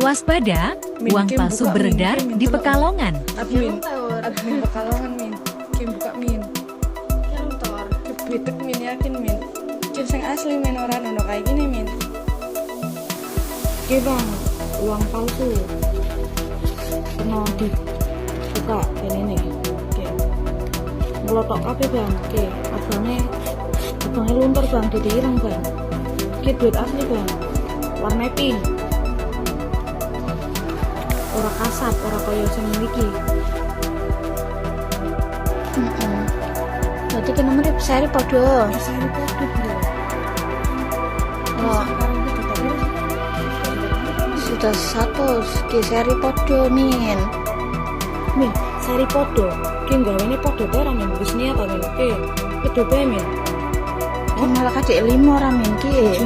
Waspada, uang palsu beredar di Pekalongan. Admin Pekalongan min. Kim buka min. Kebitek min yakin min. Kim sing asli min orang ono kayak gini min. Oke bang, uang palsu. Pernah dibuka ini nih. Oke. Melotok apa bang? Oke. Abangnya luntur bang, diireng bang. Oke duit asli bang. Warna pink. Ora kasat, ora kaya sing iki. Berarti ki nomor seri padha. Seri padha, Bro. Oh, Sekarang kita tahu. sudah 100 ki seri padha min. Min, seri padha. Ki gawene padha ta ora min wis niat ta min. Oke. Kedope min. Ki malah kadek 5 ora min ki.